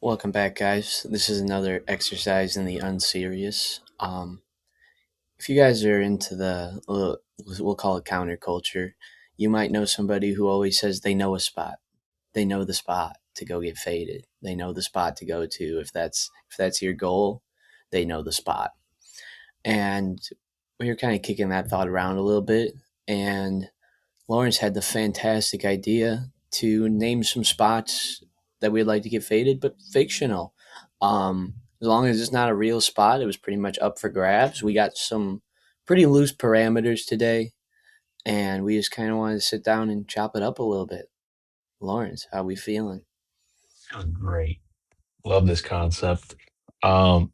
Welcome back, guys. This is another exercise in the unserious. If you guys are into we'll call it counterculture, you might know somebody who always says they know a spot. They know the spot to go get faded. They know the spot to go to if that's your goal. They know the spot. And we were kind of kicking that thought around a little bit, and Lawrence had the fantastic idea to name some spots that we'd like to get faded, but fictional. As long as it's not a real spot, it was pretty much up for grabs. We got some pretty loose parameters today, and we just kind of wanted to sit down and chop it up a little bit. Lawrence, how we feeling? Sounds great. Love this concept. Um,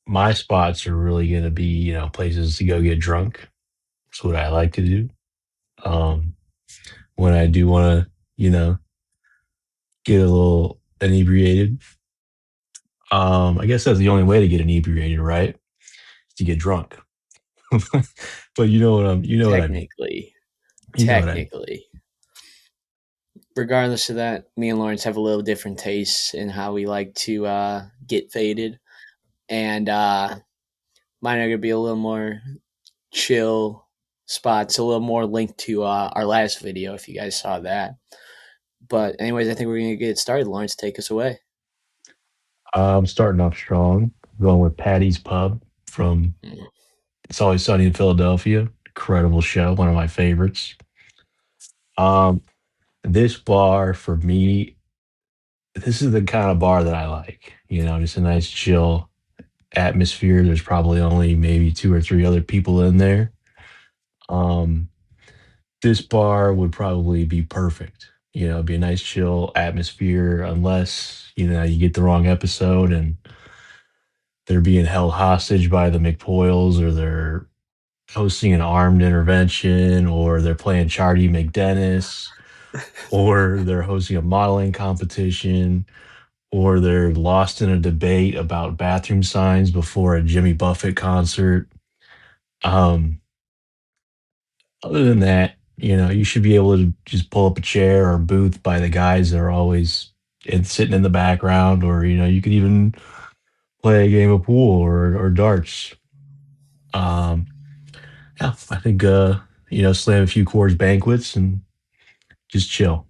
my spots are really going to be, places to go get drunk. That's what I like to do. Um, when I do want to, get a little inebriated. I guess that's the only way to get inebriated, right? Is to get drunk. But you know what I mean. Technically, You know what I mean. technically. Regardless of that, me and Lawrence have a little different tastes in how we like to get faded. And mine are going to be a little more chill spots, a little more linked to our last video if you guys saw that. But anyways, I think we're gonna get started. Lawrence, take us away. I'm starting off strong. Going with Patty's Pub from Mm. It's Always Sunny in Philadelphia. Incredible show, one of my favorites. Um, this bar for me, this is the kind of bar that I like. Just a nice chill atmosphere. There's probably only maybe two or three other people in there. Um, this bar would probably be perfect. It'd be a nice chill atmosphere, unless you get the wrong episode and they're being held hostage by the McPoyles, or they're hosting an armed intervention, or they're playing Charlie McDennis, or they're hosting a modeling competition, or they're lost in a debate about bathroom signs before a Jimmy Buffett concert. Um, Other than that, you should be able to just pull up a chair or booth by the guys that are always sitting in the background, or you could even play a game of pool or darts. Um, yeah, I think slam a few Coors Banquets and just chill.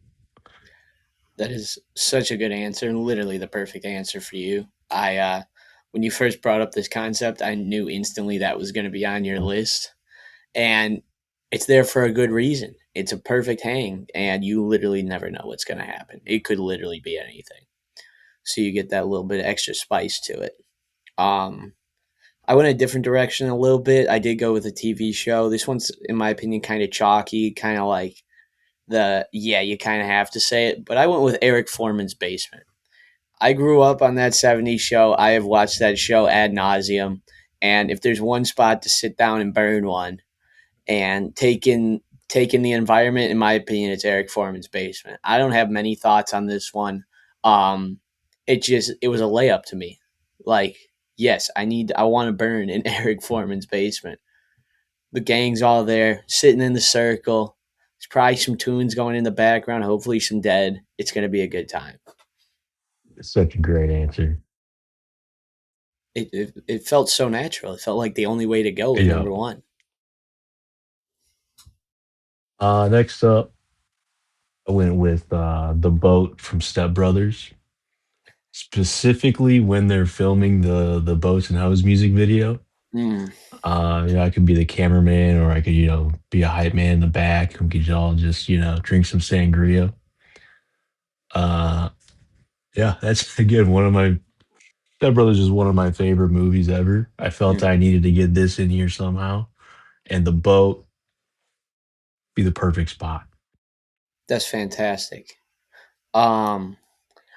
That is such a good answer, and literally the perfect answer for you. When you first brought up this concept, I knew instantly that was going to be on your list, and it's there for a good reason. It's a perfect hang, and you literally never know what's going to happen. It could literally be anything, so you get that little bit of extra spice to it. Um, I went a different direction a little bit. I did go with a TV show. This one's, in my opinion, kind of chalky, kind of like you kind of have to say it. But I went with Eric Foreman's Basement. I grew up on that '70s show. I have watched that show ad nauseum. And if there's one spot to sit down and burn one and take in the environment, in my opinion, it's Eric Foreman's Basement. I don't have many thoughts on this one. Um, it was a layup to me. Like, yes, I want to burn in Eric Foreman's basement. The gang's all there, sitting in the circle. There's probably some tunes going in the background, hopefully some dead. It's gonna be a good time. It's such a great answer. It felt so natural. It felt like the only way to go with Yeah. number one. Next up, I went with the boat from Step Brothers, specifically when they're filming the boats and hose music video. Mm, I could be the cameraman, or I could, be a hype man in the back. We could all just, drink some sangria. Uh, yeah, that's again one of my Step Brothers is one of my favorite movies ever. I felt mm. I needed to get this in here somehow, and the boat be the perfect spot. That's fantastic. Um,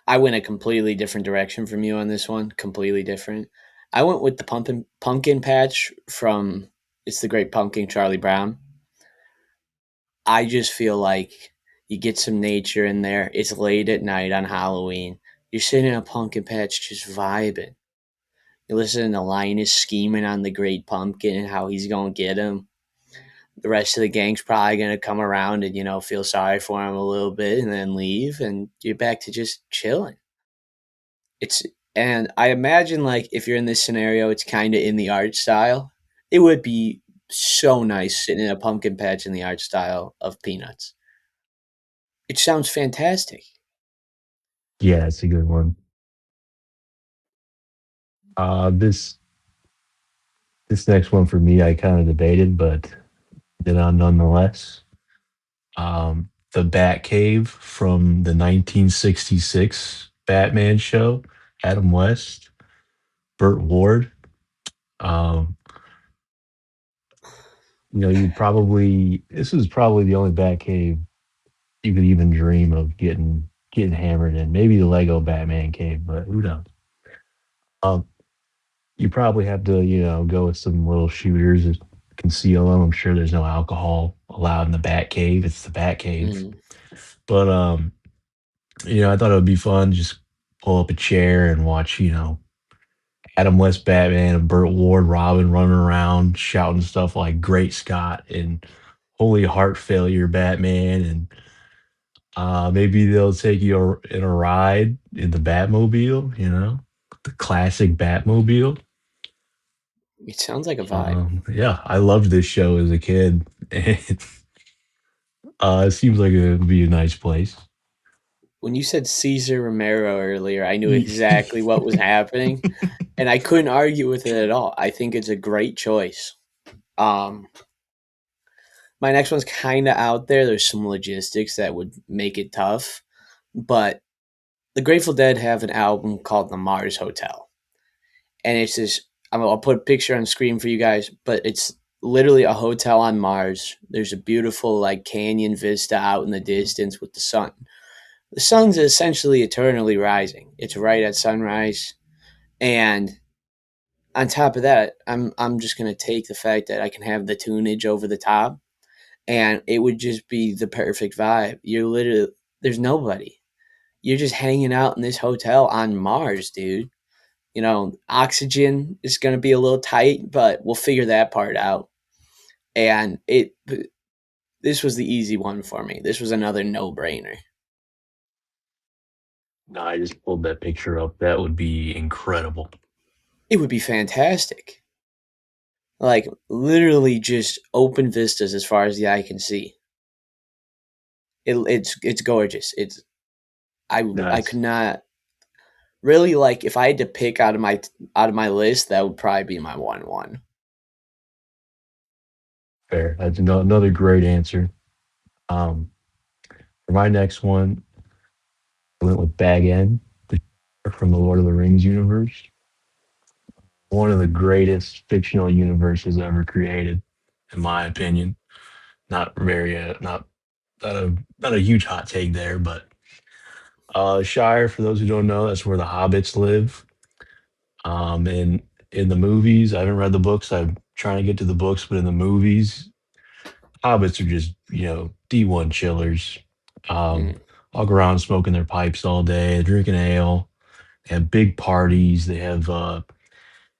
I went a completely different direction from you on this one. Completely different. I went with the pumpkin patch from It's the Great Pumpkin, Charlie Brown. I just feel like you get some nature in there. It's late at night on Halloween. You're sitting in a pumpkin patch just vibing. You're listening to Linus scheming on the Great Pumpkin and how he's going to get him. The rest of the gang's probably going to come around and, feel sorry for him a little bit and then leave. And you're back to just chilling. It's and I imagine like if you're in this scenario, it's kind of in the art style. It would be so nice sitting in a pumpkin patch in the art style of Peanuts. It sounds fantastic. Yeah, it's a good one. This next one for me, I kind of debated, but did on nonetheless. The Batcave from the 1966 Batman show, Adam West, Burt Ward. Um, you'd probably this is probably the only Batcave you could even dream of getting hammered in. Maybe the Lego Batman cave, but who knows? Um, you probably have to, go with some little shooters that conceal them. I'm sure there's no alcohol allowed in the Batcave. It's the Batcave. Mm. But I thought it would be fun just pull up a chair and watch, Adam West Batman and Burt Ward Robin running around shouting stuff like Great Scott and Holy Heart Failure Batman and maybe they'll take you in a ride in the Batmobile, the classic Batmobile. It sounds like a vibe. Yeah, I loved this show as a kid. And it seems like it would be a nice place. When you said Caesar Romero earlier, I knew exactly what was happening, and I couldn't argue with it at all. I think it's a great choice. Um, my next one's kind of out there. There's some logistics that would make it tough, but the Grateful Dead have an album called The Mars Hotel, and it's this. I'll put a picture on the screen for you guys, but it's literally a hotel on Mars. There's a beautiful like canyon vista out in the distance with the sun. The sun's essentially eternally rising. It's right at sunrise, and on top of that, I'm just gonna take the fact that I can have the tunage over the top, and it would just be the perfect vibe. You're literally there's nobody. You're just hanging out in this hotel on Mars, dude. Oxygen is gonna be a little tight, but we'll figure that part out. And this was the easy one for me. This was another no brainer. No, I just pulled that picture up. That would be incredible. It would be fantastic. Like literally just open vistas as far as the eye can see. It's gorgeous. I That's could not really like if I had to pick out of my list, that would probably be my one. fair. That's another great answer. Um, for my next one, I went with Bag End, the from the Lord of the Rings universe. One of the greatest fictional universes ever created, in my opinion. Not very, not a huge hot take there, but Shire. For those who don't know, that's where the hobbits live. And in the movies, I haven't read the books. I'm trying to get to the books, but in the movies, hobbits are just D1 chillers. Um, Mm. walk around smoking their pipes all day, drinking ale. They have big parties. They have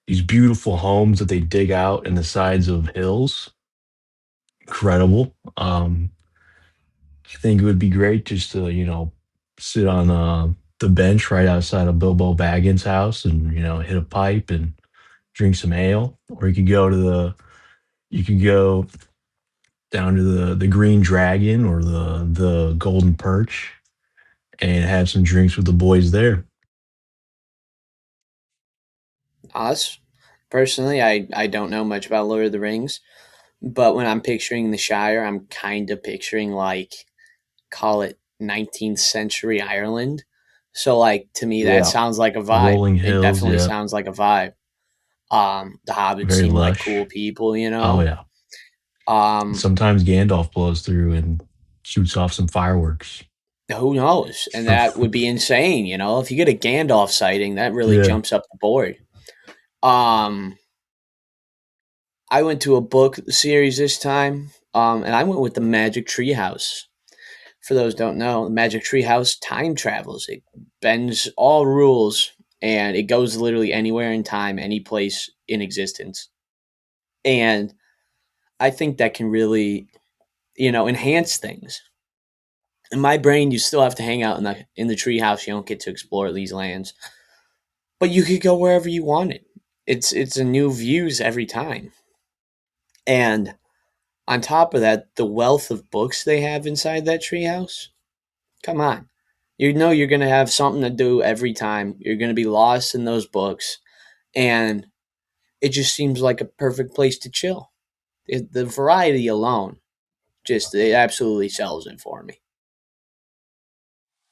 these beautiful homes that they dig out in the sides of hills. Incredible. I think it would be great just to sit on the bench right outside of Bilbo Baggins' house and hit a pipe and drink some ale, or you could go down to the Green Dragon or the Golden Perch and have some drinks with the boys there. Us, personally, I don't know much about Lord of the Rings, but when I'm picturing the Shire, I'm kind of picturing like call it 19th century Ireland. So like to me that Yeah, sounds like a vibe. rolling It hills. definitely Yeah, sounds like a vibe. The hobbits very seem like cool lush. people, Oh yeah. Um Sometimes Gandalf blows through and shoots off some fireworks. who knows? And that would be insane, If you get a Gandalf sighting, that really Yeah. jumps up the board. Um I went to a book series this time, and I went with the Magic Tree House. For those who don't know, the Magic Tree House time travels. It bends all rules, and it goes literally anywhere in time, any place in existence. And I think that can really, enhance things. In my brain, you still have to hang out in the tree house. You don't get to explore these lands. but you could go wherever you wanted. It's a new views every time. And on top of that, the wealth of books they have inside that treehouse. Come on. You know you're going to have something to do every time. You're going to be lost in those books. And it just seems like a perfect place to chill. The variety alone, just it absolutely sells it for me.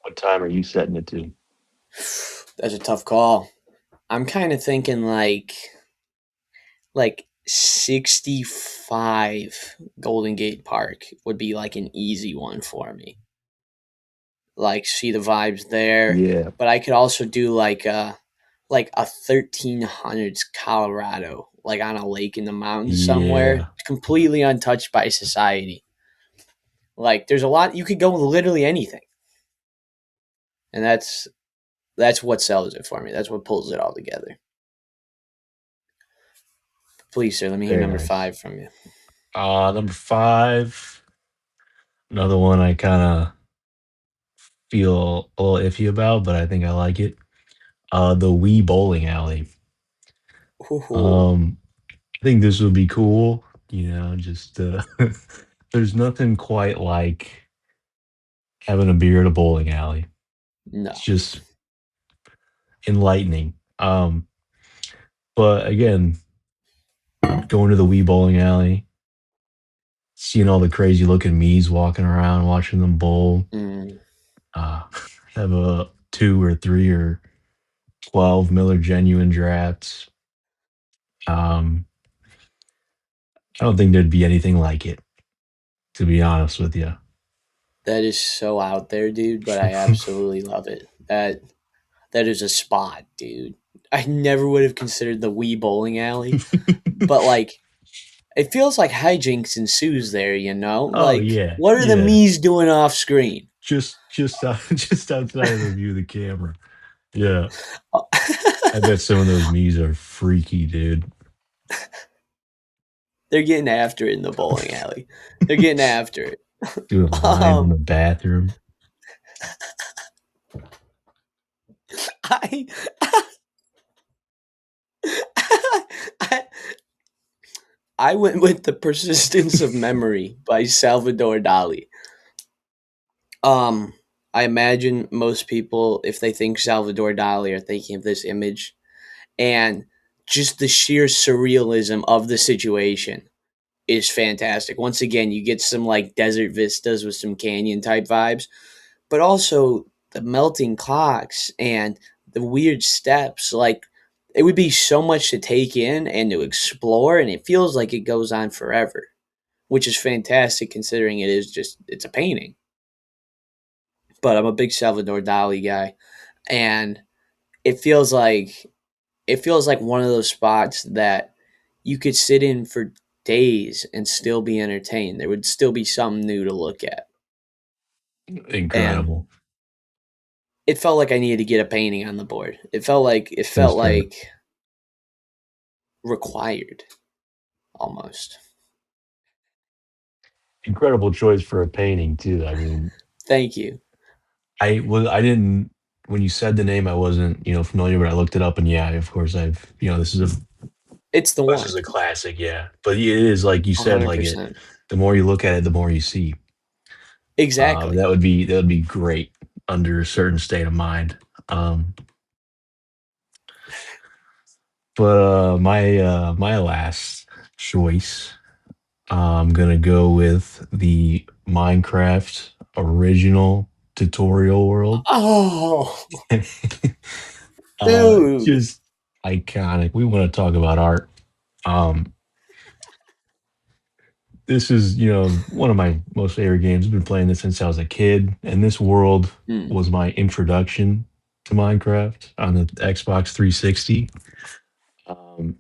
What time are you setting it to? That's a tough call. I'm kind of thinking like 65 Golden Gate Park would be like an easy one for me. Like see the vibes there, Yeah. but I could also do like a 1300s Colorado, like on a lake in the mountains somewhere, Yeah. completely untouched by society. Like there's a lot you could go with literally anything. And that's what sells it for me. That's what pulls it all together. Please, sir, let me hear Very number nice. 5 from you. Number five, another one I kind of feel a little iffy about, but I think I like it. The Wii Bowling Alley. Ooh, Um, I think this would be cool. Just there's nothing quite like having a beer at a bowling alley. no. It's just enlightening. But again, going to the Wii Bowling Alley, seeing all the crazy looking me's walking around, watching them bowl. Mm, Uh, have a 2 or 3 or 12 Miller Genuine drafts. Um, I don't think there'd be anything like it, to be honest with you. that is so out there, dude, but I absolutely love it. That is a spot, dude. I never would have considered the Wee Bowling Alley, but like it feels like hijinks ensues there, you know? Oh Like yeah, what are the yeah. me's doing off screen? Just just outside of the view of the camera. Yeah, I bet some of those me's are freaky, dude. They're getting after it in the bowling alley. They're getting after it. Doing lines in Um the bathroom. I I, I went with The Persistence of Memory by Salvador Dali. Um, I imagine most people, if they think Salvador Dali, are thinking of this image and just the sheer surrealism of the situation is fantastic. Once again, you get some like desert vistas with some canyon type vibes, but also the melting clocks and the weird steps. Like it would be so much to take in and to explore, and it feels like it goes on forever, which is fantastic considering it's a painting. But I'm a big Salvador Dali guy, and it feels like it feels like one of those spots that you could sit in for days and still be entertained. There would still be something new to look at. And Incredible. it felt like I needed to get a painting on the board. It That's felt fair. like required almost. Incredible choice for a painting too. I mean, Thank you. I didn't when you said the name, I wasn't familiar, but I looked it up, and yeah, of course, It's the this one. is a classic, yeah. But it is like you said, like it. 100%. The more you look at it, the more you see. Exactly. That would be great under a certain state of mind. Um, but my last choice, I'm gonna go with the Minecraft original tutorial world. Oh, dude. Just iconic. We want to talk about art. Um, this is one of my most favorite games. I've been playing this since I was a kid, and this world Mm. was my introduction to Minecraft on the Xbox 360. Um,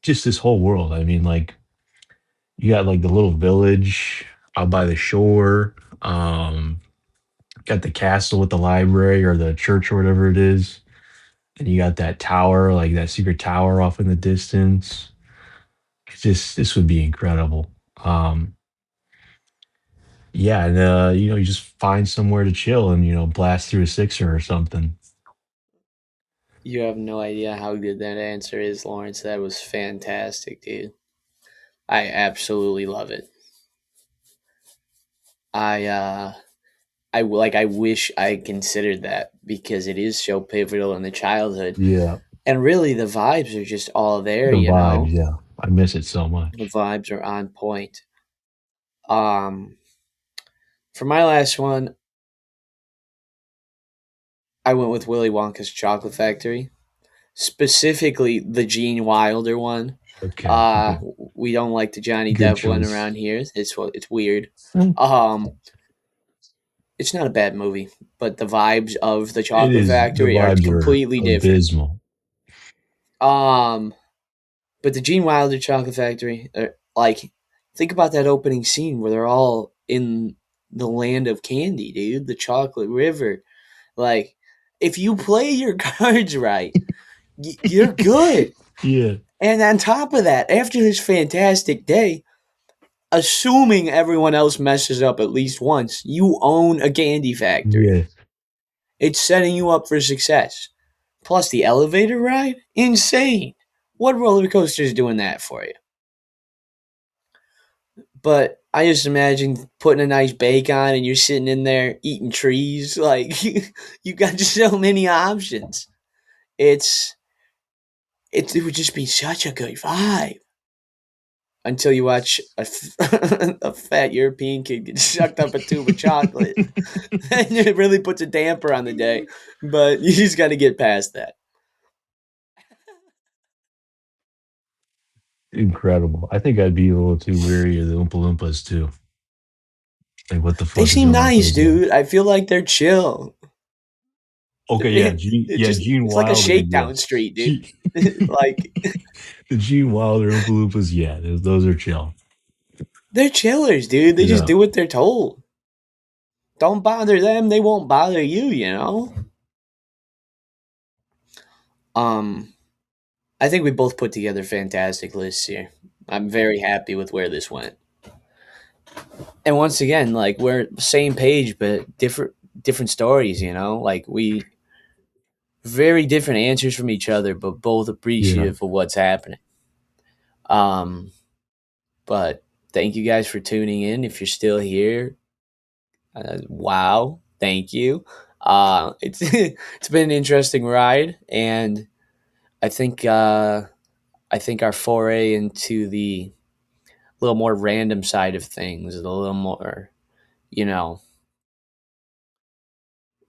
just this whole world. I mean, like you got like the little village out by the shore. Got the castle with the library or the church or whatever it is. And you got that tower, like that secret tower off in the distance. It's just this would be incredible. Um, yeah, and you just find somewhere to chill and blast through a sixer or something. You have no idea how good that answer is, Lawrence. That was fantastic, dude. I absolutely love it. I I wish I considered that because it is so pivotal in the childhood. Yeah, And really the vibes are just all there, the you vibes. know. Yeah, I miss it so The much. vibes are on point. Um for my last one, I went with Willy Wonka's Chocolate Factory, specifically the Gene Wilder one. Okay, okay, We don't like the Johnny good Depp one choice. around here. It's weird. Hmm. Um, it's not a bad movie, but the vibes of the It Chocolate is. The Factory are vibes are completely different. abysmal. Um, but the Gene Wilder Chocolate Factory, like, think about that opening scene where they're all in the land of candy, dude. The chocolate river. Like, if you play your cards right, you're good. Yeah, And on top of that, after this fantastic day, assuming everyone else messes up at least once, you own a candy factory. yeah, It's setting you up for success. Plus the elevator ride? Insane. What roller coaster is doing that for you? But I just imagine putting a nice bake on and you're sitting in there eating trees. Like, you got so many options. It's, it would just be such a good vibe. Until you watch a fat European kid get sucked up a tube of chocolate. And it really puts a damper on the day. But you just got to get past that. incredible. I think I'd be a little too weary of the Oompa Loompas too. Like, what the They fuck is seem going on with nice, those guys? dude. I feel like they're chill. Okay, yeah, Gene It's like a Wilder, shakedown yes. street, dude. Like, The Gene Wilder Oompa Loompas, yeah, those are chill. they're chillers, dude. They just Yeah, do what they're told. Don't bother them, they won't bother you, you know? Um, I think we both put together fantastic lists here. I'm very happy with where this went. And once again, like we're same page but different stories, you know? Like we very different answers from each other, but both yeah. appreciative of what's happening. Um, but thank you guys for tuning in. If you're still here, wow, thank you. It's it's been an interesting ride, and I think uh, I think our foray into the little more random side of things, a little more, you know,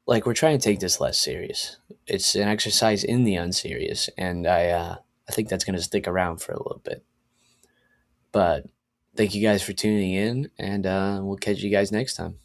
like we're trying to take this less serious. It's an exercise in the unserious, and I think that's going to stick around for a little bit. But thank you guys for tuning in, and we'll catch you guys next time.